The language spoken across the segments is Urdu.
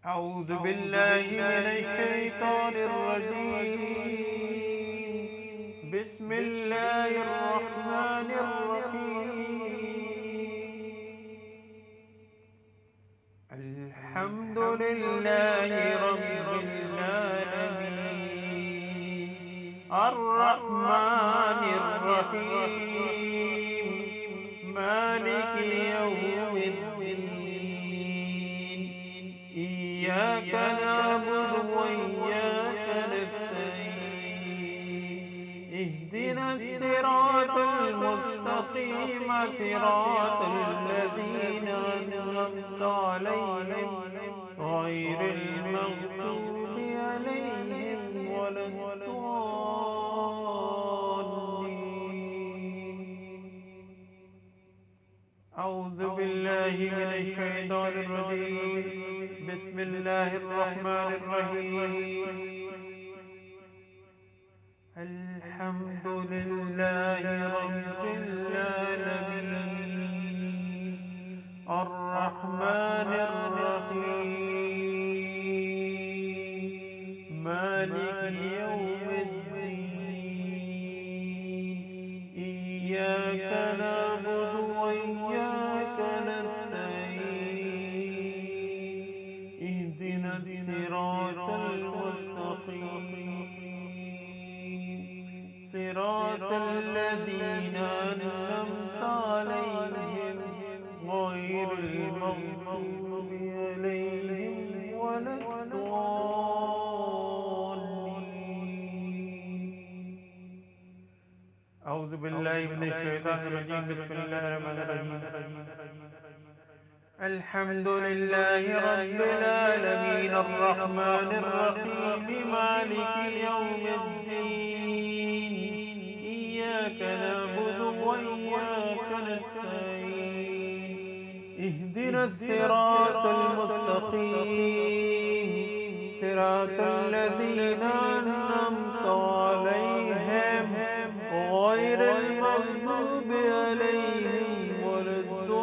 أعوذ بالله من الشيطان الرجيم. بسم الله الرحمن الرحيم. الحمد لله رب العالمين الرحمن الرحيم مالك يوم الدين إياك نعبد وإياك نستعين اهدنا الصراط المستقيم صراط الذين أنعمت عليهم غير المغضوب عليهم ولا الضالين. أعوذ بالله من الشيطان الرجيم. بسم الله الرحمن الرحيم. الحمد لله رب العالمين الرحمن الرحيم مالك يوم الدين إياك نعبد وإياك نستعين اهدنا الصراط المستقيم صراط الذين أنعمت عليهم غير المغضوب عليهم ولا الضالين. أعوذ بالله من الشيطان الرجيم. بسم الله الرحمن الرحيم. الحمد لله رب العالمين الرحمن الرحيم مالك يوم الدين إياك نعبد وإياك نستعين اهدنا الصراط المستقيم صراط الذين أنعمت عليهم غير المغضوب عليهم ولا الضالين.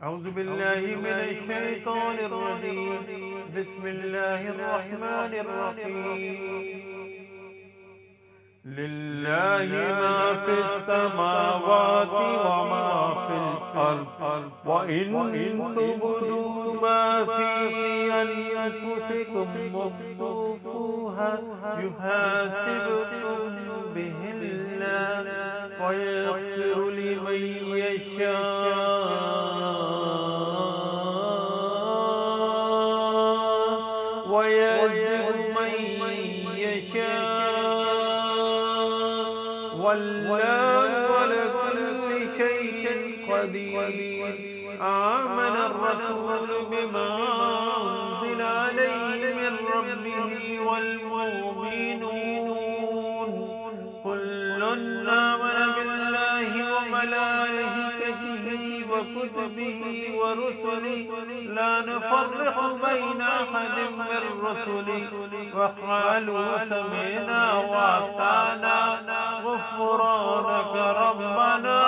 أعوذ بالله من الشيطان الرجيم. بسم الله الرحمن الرحيم. لله ما في السماوات وما في الأرض وإن تبدوا ما في أنفسكم واخفوها يحاسبكم به الله ويغفر لمن يشاء ويعذب من يشاء والله على كل شيء قدير. آمن الرسول بما أنزل عليه من ربه والمؤمنون كل آمن بالله وملائكته وكتبه ورسله لا نفرق بين أحد من رسله وقالوا سمعنا وأطعنا غفرانك ربنا